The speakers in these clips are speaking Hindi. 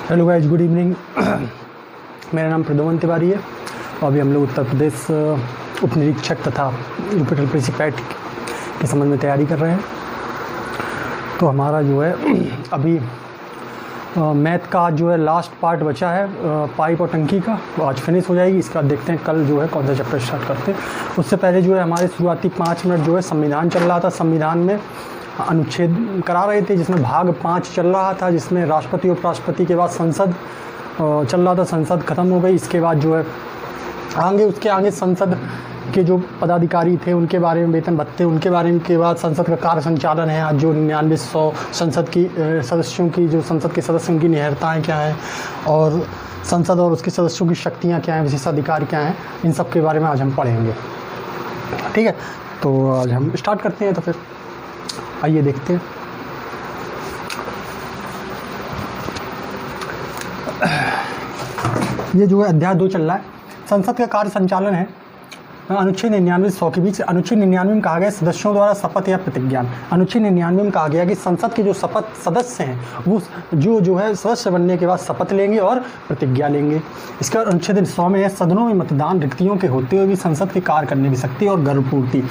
Hello guys, good evening. मेरा नाम प्रद्युमन तिवारी है और अभी हम लोग उत्तर प्रदेश उप निरीक्षक तथा यूपी पैट के संबंध में तैयारी कर रहे हैं। तो हमारा जो है अभी मैथ का जो है लास्ट पार्ट बचा है, पाइप और टंकी का, आज फिनिश हो जाएगी। इसका देखते हैं कल जो है कौन सा चैप्टर स्टार्ट करते हैं। उससे पहले जो है हमारे शुरुआती 5 मिनट जो है संविधान चल रहा था। संविधान में अनुच्छेद करा रहे थे, जिसमें भाग 5 चल रहा था, जिसमें राष्ट्रपति उपराष्ट्रपति के बाद संसद चल रहा था। संसद ख़त्म हो गई। इसके बाद जो है उसके आगे संसद के जो पदाधिकारी थे उनके बारे में, वेतन भत्ते उनके बारे में, के बाद संसद का कार्य संचालन है। आज जो 9900 संसद की सदस्यों की, जो संसद के सदस्यों की निहरताएँ क्या हैं और संसद और उसके सदस्यों की शक्तियाँ क्या हैं, विशेषाधिकार क्या हैं, इन सब के बारे में आज हम पढ़ेंगे। ठीक है, तो आज हम स्टार्ट करते हैं। तो फिर आइए देखते हैं। ये जो है अध्याय 2 चल रहा है, संसद का कार्य संचालन है। अनुच्छेद 99-100 के बीच अनुच्छेद 99 में कहा गया सदस्यों द्वारा शपथ या प्रतिज्ञान। अनुच्छेद 99 में कहा गया कि संसद के जो शपथ सदस्य हैं वो जो है सदस्य बनने के बाद शपथ लेंगे और प्रतिज्ञा लेंगे। इसके बाद अनुच्छेद 100 में है सदनों में मतदान, रिक्तियों के होते हुए भी संसद के कार्य करने की शक्ति और गर्भपूर्ति।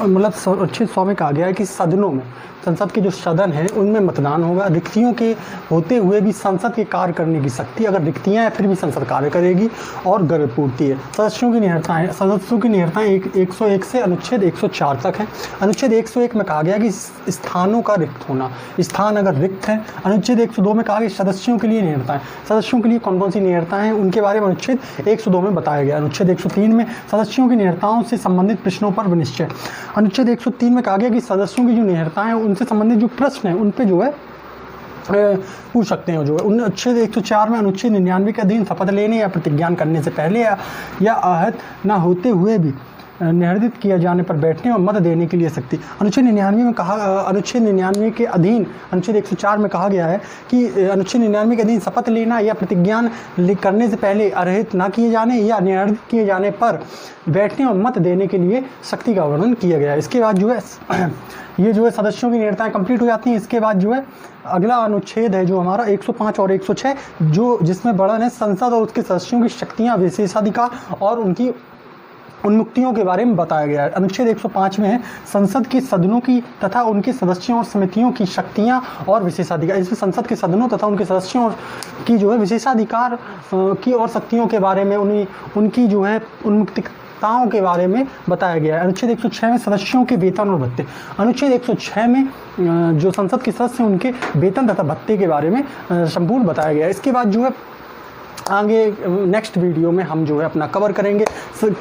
मतलब अनुच्छेद 100 में कहा गया है कि सदनों में, संसद के जो सदन हैं उनमें मतदान होगा, रिक्तियों के होते हुए भी संसद के कार्य करने की शक्ति, अगर रिक्तियाँ हैं फिर भी संसद कार्य करेगी, और गर्भपूर्ति है। सदस्यों की निहरताएँ, सदस्यों की निहरताएँ 101 से अनुच्छेद 104 तक है। अनुच्छेद 101 में कहा गया कि स्थानों का रिक्त होना, स्थान अगर रिक्त है। अनुच्छेद 102 में कहा कि सदस्यों के लिए निहरताएँ, सदस्यों के लिए कौन कौन सी निहरताएँ हैं उनके बारे में अनुच्छेद 102 में बताया गया। अनुच्छेद 103 में सदस्यों की निहरताओं से संबंधित प्रश्नों पर विनिश्चय। अनुच्छेद 103 में कहा गया कि सदस्यों की जो निहरताएँ उनसे संबंधित जो प्रश्न हैं उन पे जो है पूछ सकते हैं। जो है अनुच्छेद 104 में अनुच्छेद 99 के अधीन शपथ लेने या प्रतिज्ञान करने से पहले या आहत न होते हुए भी निर्धारित किया जाने पर बैठने और मत देने के लिए शक्ति। अनुच्छेद 99 में कहा, अनुच्छेद 99 के अधीन अनुच्छेद 104 में कहा गया है कि अनुच्छेद 99 के अधीन शपथ लेना या प्रतिज्ञान करने से पहले अर्हित न किए जाने या निर्धारित किए जाने पर बैठने और मत देने के लिए शक्ति का वर्णन किया गया है। इसके बाद जो है ये जो है सदस्यों की निहरताएँ कंप्लीट हो जाती हैं। इसके बाद जो है अगला अनुच्छेद है जो हमारा 105 और 106, जो जिसमें वर्णन है संसद और उसके सदस्यों की शक्तियाँ, विशेषाधिकार और उनकी उन्मुक्तियों के बारे में बताया गया है। अनुच्छेद 105 में है संसद के सदनों की तथा उनके सदस्यों और समितियों की शक्तियां और विशेषाधिकार। इसमें संसद के सदनों तथा उनके सदस्यों की जो है विशेषाधिकार की और शक्तियों के बारे में, उनकी जो है उन्मुक्तिताओं के बारे में बताया गया है। अनुच्छेद 106 में सदस्यों के वेतन और भत्ते। अनुच्छेद 106 में जो संसद के सदस्य उनके वेतन तथा भत्ते के बारे में संपूर्ण बताया गया है। इसके बाद जो है आगे नेक्स्ट वीडियो में हम जो है अपना कवर करेंगे।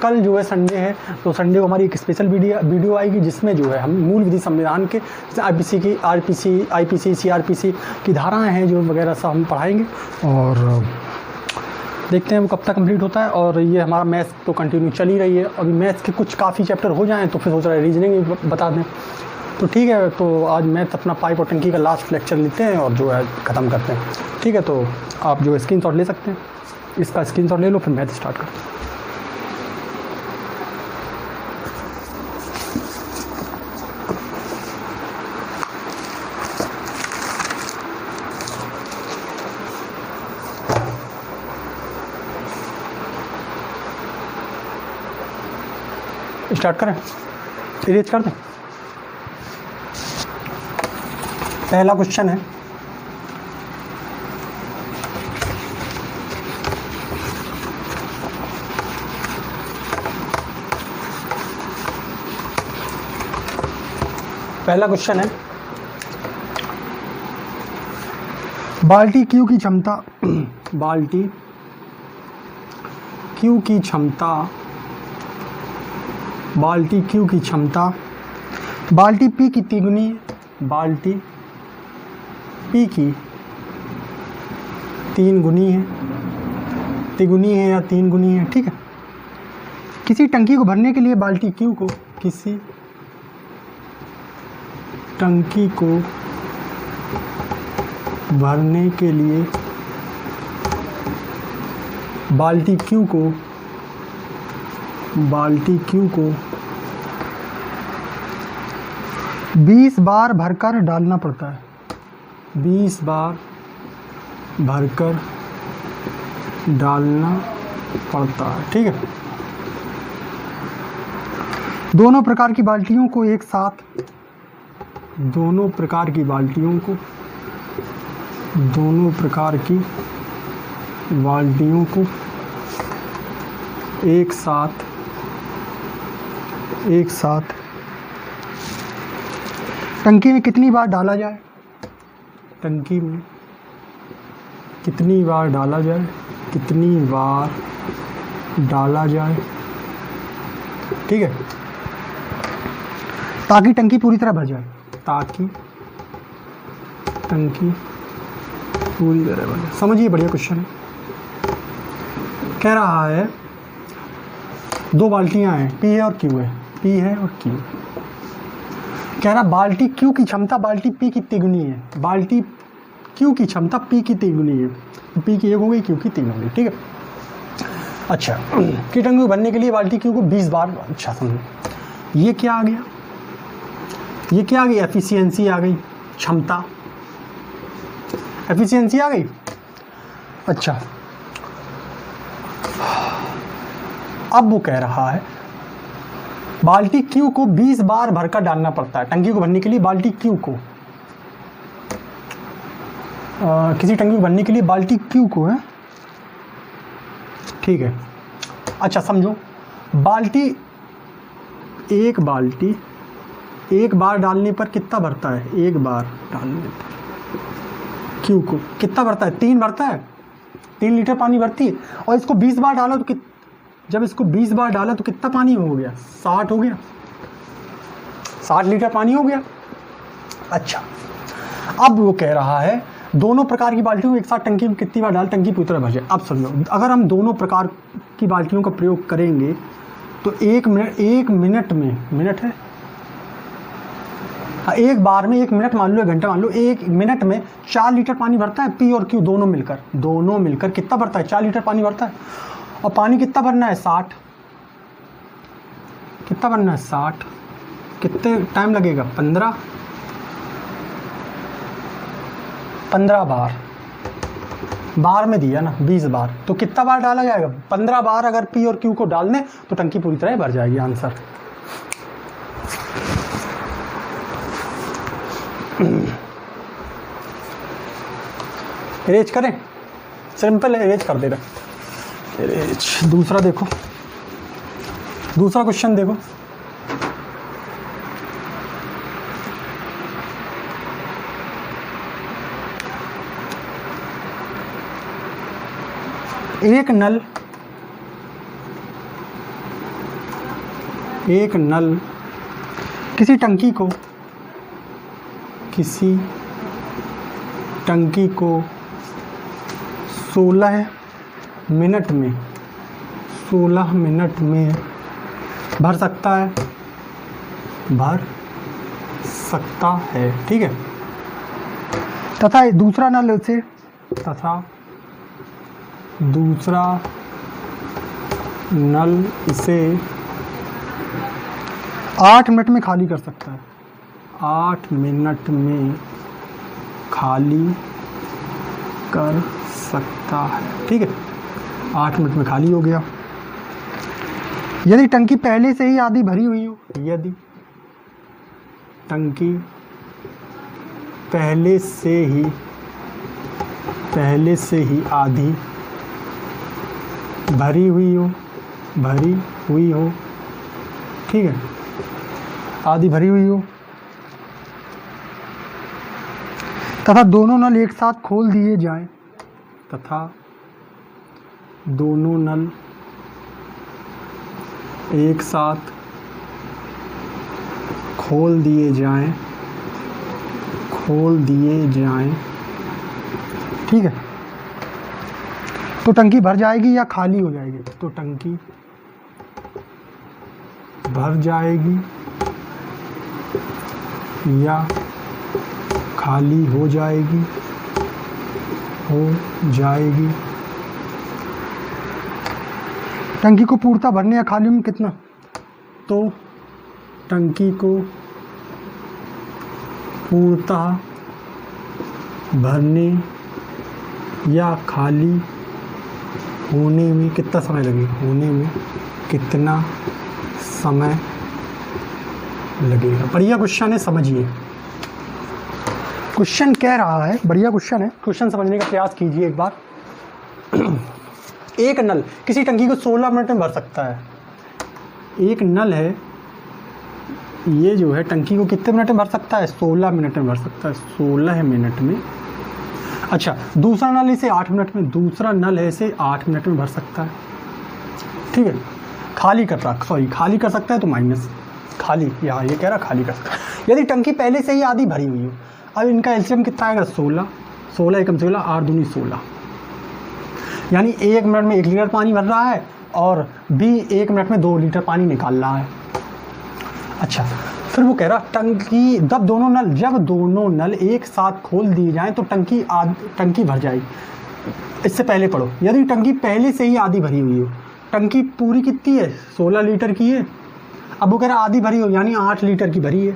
कल जो है संडे है, तो संडे को हमारी एक स्पेशल वीडियो आएगी जिसमें जो है हम मूल विधि संविधान के आईपीसी की आईपीसी सीआरपीसी की धाराएं हैं जो वगैरह सब हम पढ़ाएंगे और देखते हैं वो कब तक कंप्लीट होता है। और ये हमारा मैथ्स तो कंटिन्यू चल ही रही है। अभी मैथ्स के कुछ काफ़ी चैप्टर हो जाएँ तो फिर सोच रहा है रीजनिंग भी बता दें। तो ठीक है, तो आज मैथ अपना पाइप और टंकी का लास्ट लेक्चर लेते हैं और जो है ख़त्म करते हैं। ठीक है, तो आप जो स्क्रीनशॉट ले सकते हैं, इसका स्क्रीनशॉट ले लो, फिर मैथ स्टार्ट करते हैं। स्टार्ट करें, इरेज कर दें। पहला क्वेश्चन है, बाल्टी क्यू की क्षमता, बाल्टी क्यू की क्षमता, बाल्टी क्यू की क्षमता, बाल्टी पी की तिगुनी, बाल्टी पी की 3 गुनी है, तिगुनी है या 3 गुनी है। ठीक है, किसी टंकी को भरने के लिए बाल्टी क्यू को, किसी टंकी को भरने के लिए बाल्टी क्यू को बाल्टी क्यू को 20 बार भरकर डालना पड़ता है, 20 बार भरकर डालना पड़ता है। ठीक है, दोनों प्रकार की बाल्टियों को एक साथ, दोनों प्रकार की बाल्टियों को एक साथ टंकी में कितनी बार डाला जाए, टंकी में कितनी बार डाला जाए, ठीक है, ताकि टंकी पूरी तरह भर जाए, ताकि टंकी पूरी तरह भर जाए। समझिए, बढ़िया क्वेश्चन है। कह रहा है दो बाल्टियां हैं, पी है और क्यू है, पी है और क्यू। कह रहा बाल्टी क्यू की क्षमता बाल्टी पी की तिगुनी है, बाल्टी क्यू की क्षमता पी की तिगुनी है, पी की 1 हो गई, क्यू की 3 हो गई। ठीक है, अच्छा, की टंकी भरने के लिए बाल्टी क्यू को 20 बार, अच्छा समझो, ये क्या आ गया, ये क्या आ गई, एफिशिएंसी आ गई, क्षमता, एफिशिएंसी आ गई। अच्छा, अब वो कह रहा है बाल्टी क्यू को 20 बार भरकर डालना पड़ता है। टंकी को भरने के लिए बाल्टी क्यू को, किसी टंकी को भरने के लिए बाल्टी क्यू को है, ठीक है। अच्छा समझो, बाल्टी एक बार डालने पर कितना भरता है, एक बार डालने पर क्यू को कितना भरता है, 3 भरता है, 3 लीटर पानी भरती है। और इसको 20 बार डालो तो जब इसको 20 बार डाला तो कितना पानी हो गया, 60 हो गया, 60 लीटर पानी हो गया। अच्छा, अब वो कह रहा है दोनों प्रकार की बाल्टियों को एक साथ टंकी में कितनी बार डाल, टंकी पूरी तरह भर जाए। अब समझो, अगर हम दोनों प्रकार की बाल्टियों का प्रयोग करेंगे तो 1 मिनट में, मिनट है, एक बार में 1 मिनट मान लो, 1 घंटा मान लो, 1 मिनट में 4 लीटर पानी भरता है, पी और क्यू दोनों मिलकर कितना भरता है, 4 लीटर पानी भरता है। और पानी कितना भरना है, 60, कितना भरना है, 60, कितने टाइम लगेगा, 15 बार में दिया ना, 20 बार, तो कितना बार डाला जाएगा, 15 बार। अगर पी और क्यू को डाल दें तो टंकी पूरी तरह भर जाएगी। आंसर इरेज करें, सिंपल है, इरेज कर देगा, इरेज। दूसरा देखो, दूसरा क्वेश्चन देखो, एक नल किसी टंकी को 16 मिनट में भर सकता है, ठीक है। तथा दूसरा नल इसे 8 मिनट में खाली कर सकता है, 8 मिनट में खाली कर सकता है, ठीक है। 8 मिनट में खाली हो गया। यदि टंकी पहले से ही आधी भरी हुई हो, यदि टंकी पहले से ही आधी भरी हुई हो, ठीक है, आधी भरी हुई हो, तथा दोनों नल एक साथ खोल दिए जाएं, तथा दोनों नल एक साथ खोल दिए जाएं, ठीक है, तो टंकी भर जाएगी या खाली हो जाएगी, तो टंकी भर जाएगी या खाली हो जाएगी, टंकी को पूर्णतः भरने या खाली में कितना, तो टंकी को पूर्णतः भरने या खाली होने में कितना समय लगेगा, होने में कितना समय लगेगा। बढ़िया क्वेश्चन है, समझिए। क्वेश्चन कह रहा है, बढ़िया क्वेश्चन है, क्वेश्चन समझने का प्रयास कीजिए एक बार। एक नल किसी टंकी को 16 मिनट में भर सकता है। एक नल है, ये जो है टंकी को कितने मिनट में भर सकता है, 16 मिनट में भर सकता है, 16 मिनट में। अच्छा, दूसरा नल इसे 8 मिनट में, दूसरा नल है इसे 8 मिनट में भर सकता है। ठीक है, खाली कर रहा, सॉरी खाली कर सकता है तो माइनस खाली, यहाँ ये कह रहा खाली कर सकता है। यदि टंकी पहले से ही आधी भरी हुई हो, अब इनका एलसीएम कितना आएगा, 16, 16 एकम 16, 8 दूनी 16, यानी 1 मिनट में 1 लीटर पानी भर रहा है और बी 1 मिनट में 2 लीटर पानी निकाल रहा है। अच्छा, फिर वो कह रहा टंकी जब दोनों नल एक साथ खोल दिए जाएं तो टंकी भर जाएगी। इससे पहले पढ़ो, यदि टंकी पहले से ही आधी भरी हुई हो, टंकी पूरी कितनी है, 16 लीटर की है। अब वो कह रहा आधी भरी हो, यानी 8 लीटर की भरी है।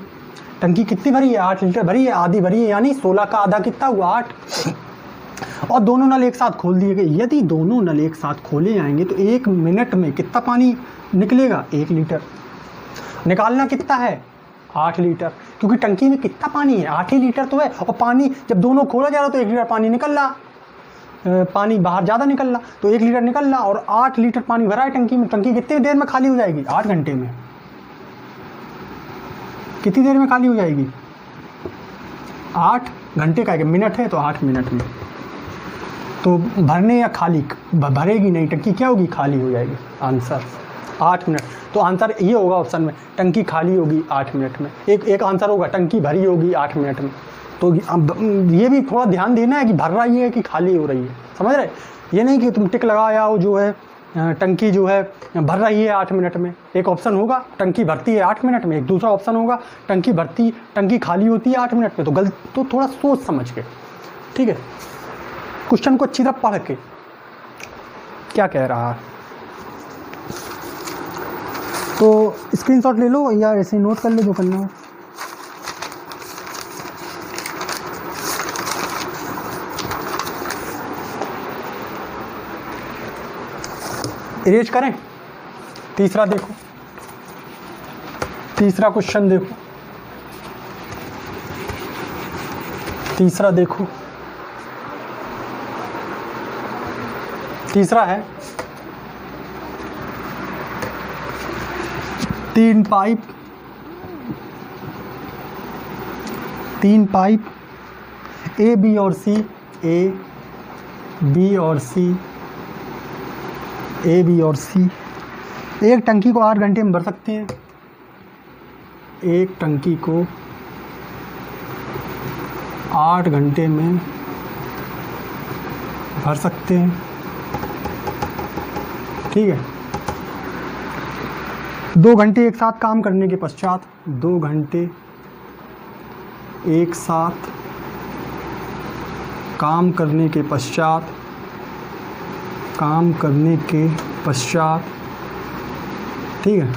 टंकी कितनी भरी है, 8 लीटर भरी है, आधी भरी है, यानी 16 का आधा कितना हुआ, 8। और दोनों नल एक साथ खोल दिए गए। यदि दोनों नल एक साथ खोले जाएंगे तो 1 मिनट में कितना पानी निकलेगा, 1 लीटर। निकालना कितना है, 8 लीटर, क्योंकि टंकी में कितना पानी है, 8 ही लीटर तो है। और पानी जब दोनों खोला जा रहा तो 1 लीटर पानी निकल रहा, पानी बाहर ज़्यादा निकल रहा, तो 1 लीटर निकल रहा और 8 लीटर पानी भरा है टंकी में। टंकी कितनी देर में खाली हो जाएगी, 8 घंटे में। कितनी देर में खाली हो जाएगी, 8 घंटे का 1 मिनट है तो 8 मिनट में। तो भरने या खाली, भरेगी नहीं टंकी, क्या होगी, खाली हो जाएगी। Answer 8 minute. तो आंसर ये होगा ऑप्शन में, टंकी खाली होगी 8 मिनट में। एक आंसर होगा, टंकी भरी होगी 8 मिनट में। तो ये भी थोड़ा ध्यान देना है कि भर रही है कि खाली हो रही है, समझ रहे। ये नहीं कि तुम टिक लगाया हो जो है टंकी जो है भर रही है 8 मिनट में। एक ऑप्शन होगा टंकी भरती है 8 मिनट में, एक दूसरा ऑप्शन होगा टंकी खाली होती है 8 मिनट में। तो थोड़ा सोच समझ के, ठीक है, क्वेश्चन को अच्छी तरह पढ़ के क्या कह रहा है। तो स्क्रीनशॉट ले लो या ऐसे नोट कर लो जो करना हो। इरेज करें। तीसरा देखो, तीसरा क्वेश्चन देखो, तीसरा देखो। तीसरा है 3 पाइप ए बी और सी, ए बी और सी, ए बी और सी एक टंकी को 8 घंटे में भर सकते हैं। एक टंकी को 8 घंटे में भर सकते हैं, ठीक है। 2 घंटे एक साथ काम करने के पश्चात, 2 घंटे एक साथ काम करने के पश्चात, ठीक है,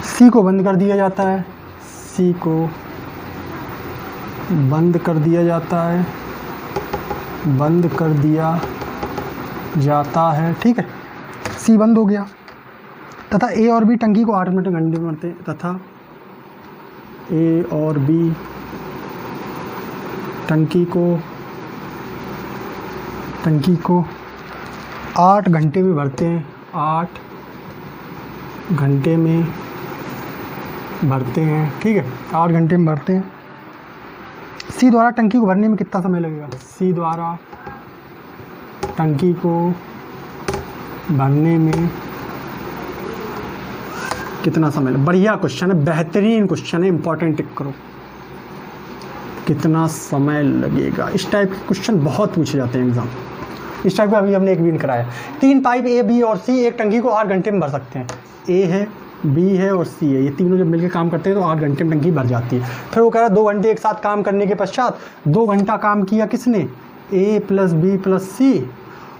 सी को बंद कर दिया जाता है, सी को बंद कर दिया जाता है, बंद कर दिया जाता है, ठीक है। सी बंद हो गया तथा ए और बी टंकी को 8 मिनट घंटे में भरते हैं, तथा ए और बी टंकी को 8 घंटे में भरते हैं, 8 घंटे में भरते हैं, ठीक है, 8 घंटे में भरते हैं। सी द्वारा टंकी को भरने में कितना समय लगेगा, सी द्वारा टंकी को भरने में कितना समय लगेगा। बढ़िया क्वेश्चन है, बेहतरीन क्वेश्चन है, इंपॉर्टेंट टिक करो। कितना समय लगेगा, इस टाइप के क्वेश्चन बहुत पूछे जाते हैं एग्जाम। इस टाइप का अभी हमने एक भी कराया। 3 पाइप ए बी और सी एक टंकी को 8 घंटे में भर सकते हैं। ए है, बी है और सी है, ये तीनों जब मिलकर काम करते हैं तो 8 घंटे में टंकी भर जाती है। फिर वो कह रहा है 2 घंटे एक साथ काम करने के पश्चात 2 घंटा काम किया किसने, ए प्लस बी प्लस सी,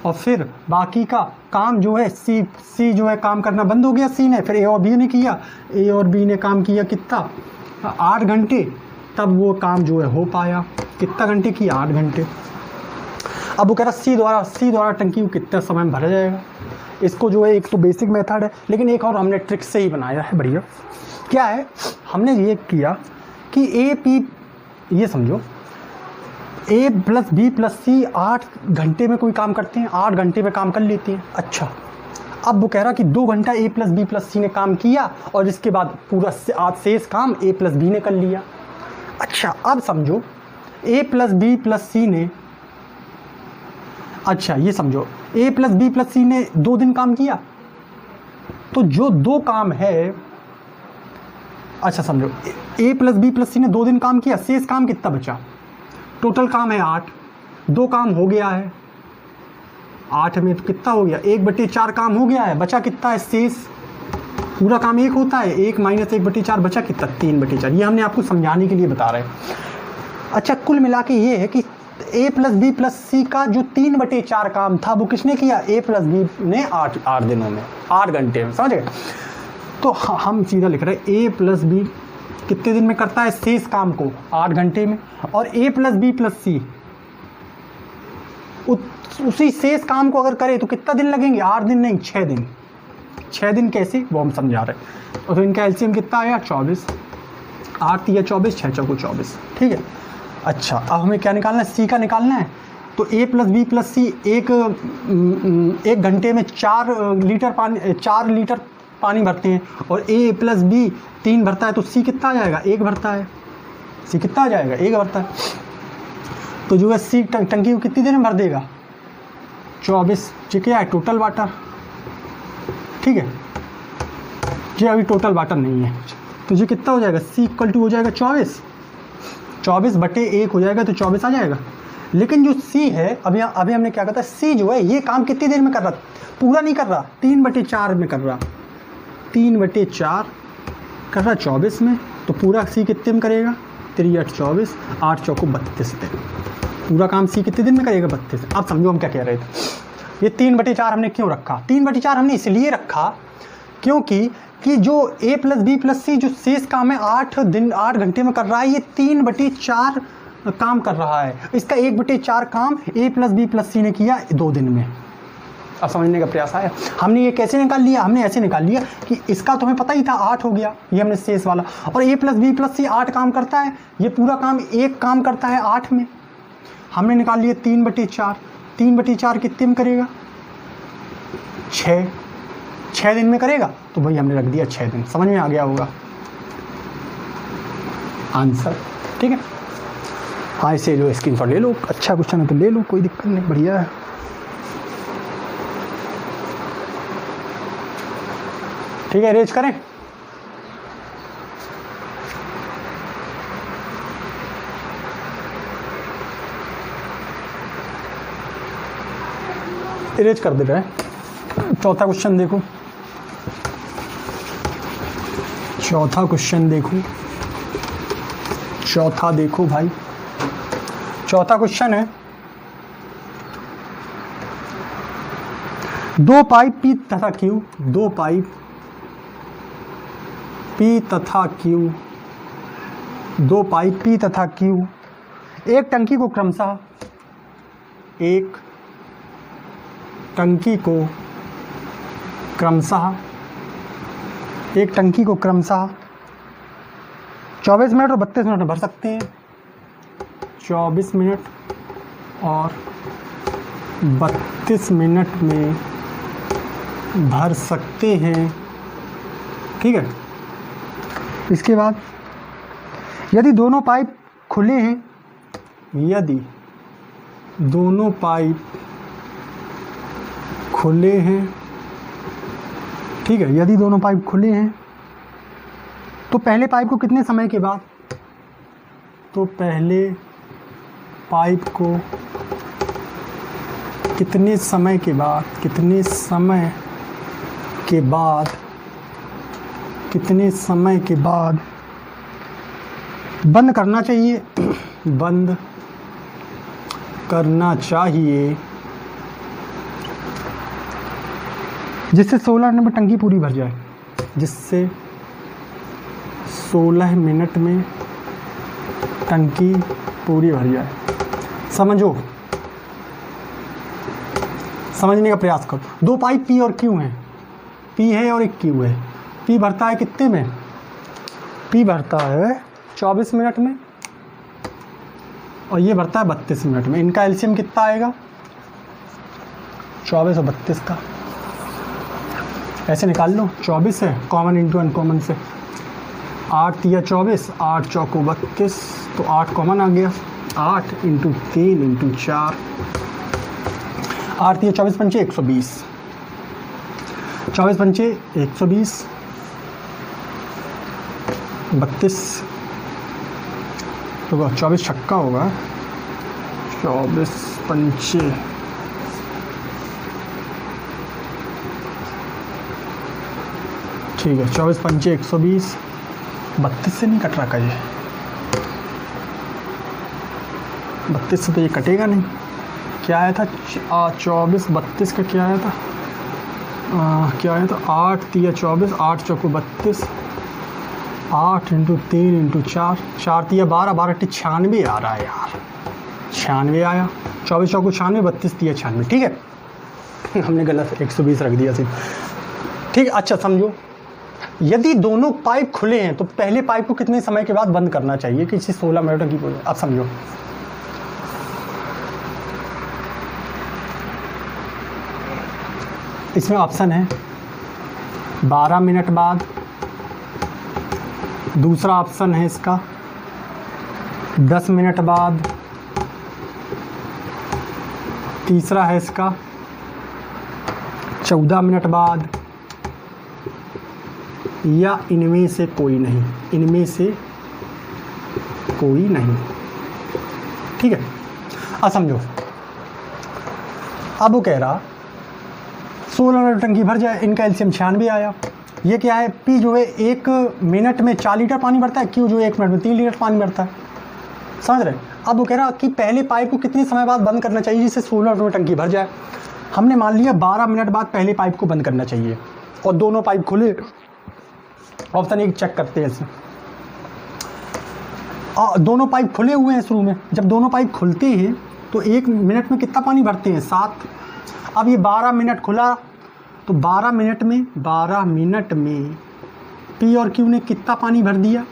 और फिर बाकी का काम जो है सी जो है काम करना बंद हो गया सी ने, फिर ए और बी ने किया, ए और बी ने काम किया कितना, 8 घंटे, तब वो काम जो है हो पाया। कितना घंटे किया, 8 घंटे। अब वो कह रहा सी द्वारा टंकी को कितने समय में भरा जाएगा। इसको जो है एक तो बेसिक मेथड है, लेकिन एक और हमने ट्रिक से ही बनाया है बढ़िया। क्या है, हमने ये किया कि ए पी, ये समझो ए प्लस बी प्लस सी 8 घंटे में कोई काम करते हैं, 8 घंटे में काम कर लेती हैं। अच्छा, अब वो कह रहा कि 2 घंटा ए प्लस बी प्लस सी ने काम किया और इसके बाद पूरा शेष काम ए प्लस बी ने कर लिया। अच्छा, अब समझो ए प्लस बी प्लस सी ने, अच्छा ये समझो ए प्लस बी प्लस सी ने 2 दिन काम किया, तो जो 2 काम है, अच्छा समझो ए प्लस बी प्लस सी ने 2 दिन काम किया, शेष काम कितना बचा, टोटल काम है 8, 2 काम हो गया है, 8 में तो कितना हो गया, 1/4 काम हो गया है, बचा कितना है शेष। पूरा काम 1 होता है, 1 माइनस 1/4 बचा कितना, 3/4। ये हमने आपको समझाने के लिए बता रहे हैं। अच्छा, कुल मिला के ये है कि ए प्लस बी प्लस सी का जो 3/4 काम था वो किसने किया, ए प्लस बी ने 8 दिनों में, 8 घंटे में, समझ गए। तो हम सीधा लिख रहे हैं ए प्लस बी कितने दिन में करता है शेष काम को, 8 घंटे में, और ए प्लस बी प्लस सी उसी शेष काम को अगर करे तो कितना दिन लगेंगे, 8 दिन नहीं 6 दिन। 6 दिन कैसे, वो हम समझा रहे हैं। और तो इनका एलसीएम कितना आया, 24, 8 या 24, 6 चौको 24, ठीक है। अच्छा, अब हमें क्या निकालना है, सी का निकालना है। तो ए प्लस बी प्लस सी एक घंटे में 4 लीटर पानी भरते हैं, और ए प्लस बी 3 भरता है, तो सी कितना आ जाएगा, 1 भरता है। सी कितना आ जाएगा, 1 भरता है। तो जो है सी टंकी को कितनी देर में भर देगा, 24। ये क्या है, टोटल वाटर, ठीक है। ये अभी टोटल वाटर नहीं है, तो ये कितना हो जाएगा, सी इक्वल टू हो जाएगा 24/1 हो जाएगा, तो 24 आ जाएगा। लेकिन जो सी है, अभी हमने क्या कहता है, सी जो है ये काम कितनी देर में कर रहा, पूरा नहीं कर रहा, 3/4 में कर रहा, 3/4 कर रहा 24 में, तो पूरा सी कितने में करेगा, 3 8 24, 8 चौको 32 दिन। पूरा काम सी कितने दिन में करेगा, 32। अब समझो हम क्या कह रहे थे। ये 3/4 हमने क्यों रखा, 3/4 हमने इसलिए रखा क्योंकि कि जो ए प्लस बी प्लस सी जो शेष काम है 8 घंटे में कर रहा है, ये 3/4 काम कर रहा है। इसका 1/4 काम ए प्लस बी प्लस सी ने किया 2 दिन में। अब समझने का प्रयास आया। हमने ये कैसे निकाल लिया, हमने ऐसे निकाल लिया कि इसका तो हमें पता ही था 8 हो गया, ये हमने शेष वाला, और ए प्लस बी प्लस सी 8 काम करता है, ये पूरा काम 1 काम करता है 8 में। हमने निकाल लिया 3/4, 3/4 कितने में करेगा, 6 दिन में करेगा, तो भाई हमने रख दिया 6 दिन। समझ में आ गया होगा आंसर, ठीक है। हाँ, इसे लो, स्क्रीनशॉट ले लो, अच्छा क्वेश्चन है तो ले लो, कोई दिक्कत नहीं, बढ़िया है। ठीक है, अरेंज करें। इरेज कर दे रहे हैं। चौथा क्वेश्चन देखो, चौथा देखो भाई, चौथा क्वेश्चन है, 2 पाइप पी तथा क्यू, 2 पाइप पी तथा क्यू, 2 पाइप पी तथा क्यू एक टंकी को क्रमशः, एक टंकी को क्रमशः 24 मिनट और 32 मिनट में भर सकते हैं, 24 मिनट और 32 मिनट में भर सकते हैं, ठीक है। इसके बाद यदि दोनों पाइप खुले हैं, यदि दोनों पाइप खुले हैं, ठीक है, यदि दोनों पाइप खुले हैं तो पहले पाइप को कितने समय के बाद, तो पहले पाइप को कितने समय के बाद बंद करना चाहिए, बंद करना चाहिए, जिससे 16 मिनट में टंकी पूरी भर जाए, जिससे 16 मिनट में टंकी पूरी भर जाए। समझो समझने का प्रयास करो। 2 पाइप पी और क्यू हैं, पी है और एक क्यू है। पी भरता है कितने में? पी भरता है 24 मिनट में और ये भरता है 32 मिनट में। इनका एलसीएम कितना आएगा? 24 और 32 का ऐसे निकाल लो। 24 है कॉमन इंटू अनकॉमन से, 8 तिया 24, 8 चौको 32, तो 8 कॉमन आ गया। 8 इंटू 3 इंटू 4, 8 तिया 24 पंचे 120, 24 पंचे 120, 32 तो 24 छक्का होगा, 24 पंचे ठीक है, 24 पंचे 120, 32 से नहीं कट रहा का ये, 32 से तो ये कटेगा नहीं। क्या आया था? 24 32 का क्या आया था? क्या आया था? 8 तिया 24, 8 चौको 32, 8 इंटू 3 इंटू 4, 4 तिया 12, 12 टी 96 आ रहा है यार, 96 आया। 24 चौको 96, 32 तिया 96, ठीक है। हमने गलत 120 रख दिया सिर्फ, ठीक है। अच्छा समझो, यदि दोनों पाइप खुले हैं तो पहले पाइप को कितने समय के बाद बंद करना चाहिए? किसी 16 मिनट की। अब समझो, इसमें ऑप्शन है 12 मिनट बाद, दूसरा ऑप्शन है इसका 10 मिनट बाद, तीसरा है इसका 14 मिनट बाद, या इनमें से कोई नहीं, इनमें से कोई नहीं, ठीक है। अब समझो, अब वो कह रहा 16 मिनट टंकी भर जाए, इनका एलसीएम 96 आया। ये क्या है? पी जो है 1 मिनट में 4 लीटर पानी भरता है, क्यू जो है 1 मिनट में 3 लीटर पानी भरता है, समझ रहे? अब वो कह रहा कि पहले पाइप को कितने समय बाद बंद करना चाहिए जिससे 16 मिनट में टंकी भर जाए। हमने मान लिया 12 मिनट बाद पहले पाइप को बंद करना चाहिए और दोनों पाइप खुले। ऑप्शन 1 चेक करते हैं इसमें, दोनों पाइप खुले हुए हैं शुरू में। जब दोनों पाइप खुलते हैं तो 1 मिनट में कितना पानी भरते हैं? 7। अब ये 12 मिनट खुला तो 12 मिनट में पी और क्यू ने कितना पानी भर दिया?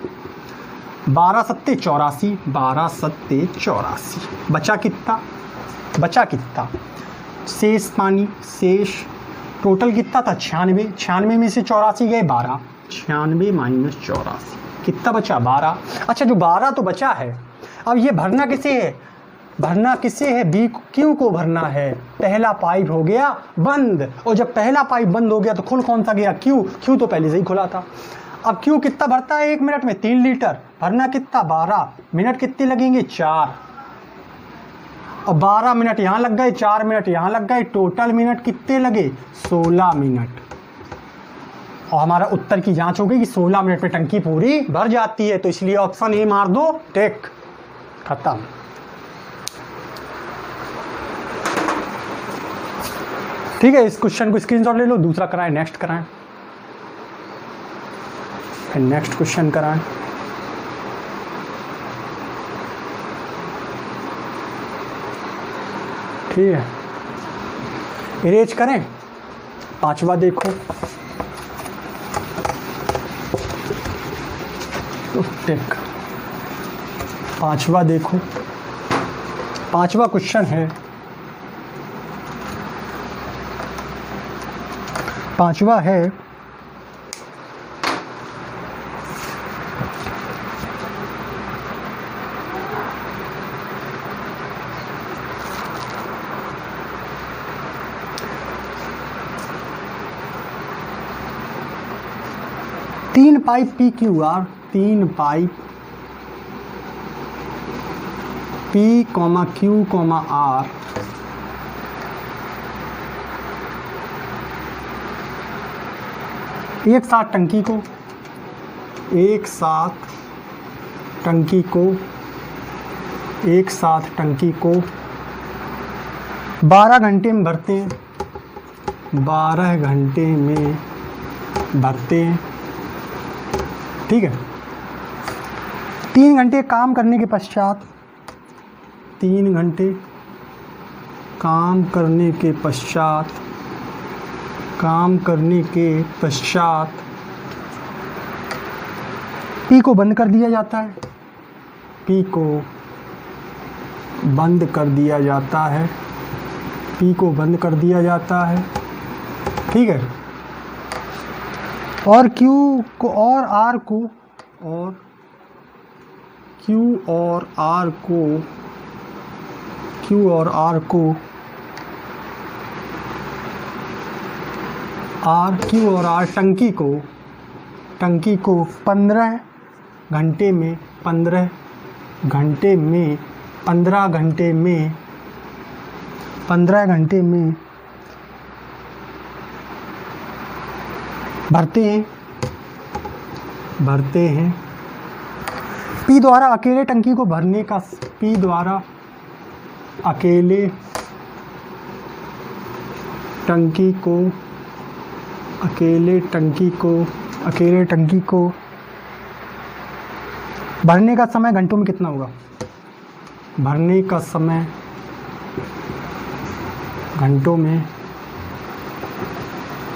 12 सत्ते 84, 12 सत्ते 84। बचा कितना? शेष पानी, शेष टोटल कितना था? 96। 96 में से 84 गए 12, 96 माइनस 84 कितना बचा? 12। अच्छा, जो 12 तो बचा है, अब ये भरना किसे है? बी क्यू को भरना है। पहला पाइप हो गया बंद, और जब पहला पाइप बंद हो गया तो खुल कौन सा गया? क्यू तो पहले से ही खुला था। अब क्यू कितना भरता है 1 मिनट में? 3 लीटर। भरना कितना? 12। मिनट कितने लगेंगे? 4। और 12 मिनट यहाँ लग गए, 4 मिनट यहाँ लग गए, टोटल मिनट कितने लगे? 16 मिनट। और हमारा उत्तर की जांच हो गई कि 16 मिनट में टंकी पूरी भर जाती है, तो इसलिए ऑप्शन ए मार दो, टिक, खत्म। ठीक है, इस क्वेश्चन को स्क्रीनशॉट ले लो, दूसरा कराएं, नेक्स्ट कराएं, फिर नेक्स्ट क्वेश्चन कराएं। ठीक है, इरेज करें। 5वां देखो, तो टिक। 5वां देखो, 5वां क्वेश्चन है, 5वां है तीन pipe P Q R, 3 pipe P comma Q comma R एक साथ टंकी को 12 घंटे में भरते हैं, 12 घंटे में भरते हैं। ठीक है, 3 घंटे काम करने के पश्चात, 3 घंटे काम करने के पश्चात पी को बंद कर दिया जाता है, पी को बंद कर दिया जाता है, ठीक है। और क्यू को और आर को क्यू और आर टंकी को 15 घंटे में भरते हैं। पी द्वारा अकेले टंकी को भरने का भरने का समय घंटों में कितना होगा? भरने का समय घंटों में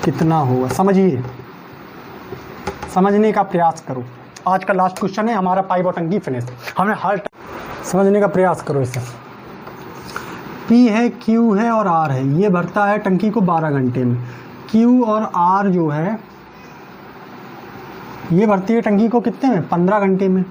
कितना होगा? समझने का प्रयास करो। आज का लास्ट क्वेश्चन है हमारा, पाइप और टंकी फिनिश। हमने हर समझने का प्रयास करो इसे। पी है, क्यू है और आर है, ये भरता है टंकी को 12 घंटे में। क्यू और आर जो है ये भरती है टंकी को कितने में? 15 घंटे में।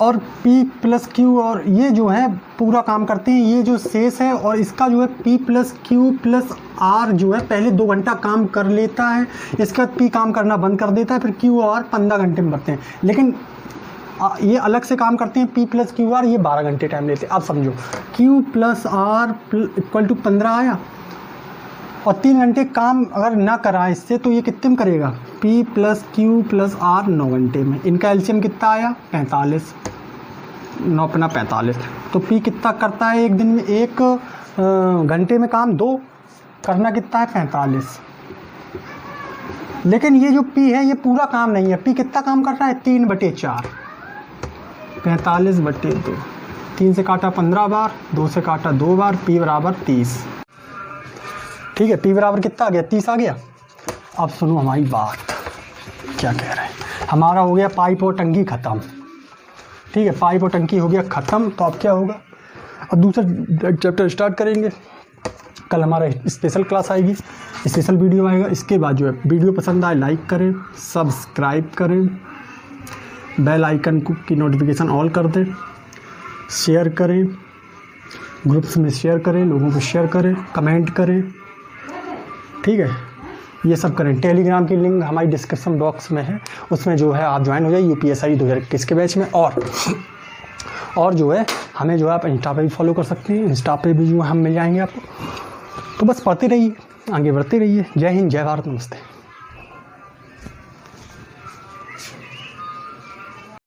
और P प्लस क्यू और ये जो है पूरा काम करते हैं, ये जो शेष है और इसका जो है P plus Q plus R जो है पहले 2 घंटा काम कर लेता है, इसके बाद P काम करना बंद कर देता है, फिर क्यू और 15 घंटे में भरते हैं। लेकिन ये अलग से काम करते हैं, P प्लस क्यू आर, ये 12 घंटे टाइम लेते हैं। अब समझो Q plus R equal to 15 आया और 3 घंटे काम अगर ना करा इससे तो ये कितने में करेगा? P plus Q plus R 9 घंटे में। इनका एलसीएम कितना आया? 45, 9 अपना 45। तो P कितना करता है एक दिन में? 1 घंटे में काम 2 करना कितना है? 45। लेकिन ये जो P है ये पूरा काम नहीं है। P कितना काम कर रहा है? 3/4, 45/2। 3 से काटा 15 बार, 2 से काटा 2 बार, P बराबर 30। ठीक है, P बराबर कितना आ गया? 30 आ गया। अब सुनो हमारी बात, क्या कह रहे हैं। हमारा हो गया पाइप और टंकी ख़त्म, ठीक है, पाइप और टंकी हो गया ख़त्म। तो अब क्या होगा? अब दूसरा चैप्टर स्टार्ट करेंगे। कल हमारा स्पेशल क्लास आएगी, स्पेशल वीडियो आएगा। इसके बाद जो है वीडियो पसंद आए लाइक करें, सब्सक्राइब करें, बेल आइकन की नोटिफिकेशन ऑल कर दें, शेयर करें, ग्रुप्स में शेयर करें, लोगों को शेयर करें, कमेंट करें, ठीक है, ये सब करें। टेलीग्राम की लिंक हमारी डिस्क्रिप्शन बॉक्स में है, उसमें जो है आप ज्वाइन हो जाइए UPSI 2021 के बैच में। और जो है हमें जो है आप इंस्टा पे भी फॉलो कर सकते हैं, इंस्टा पे भी जो हम मिल जाएंगे आपको। तो बस पढ़ते रहिए, आगे बढ़ते रहिए। जय हिंद, जय भारत, नमस्ते।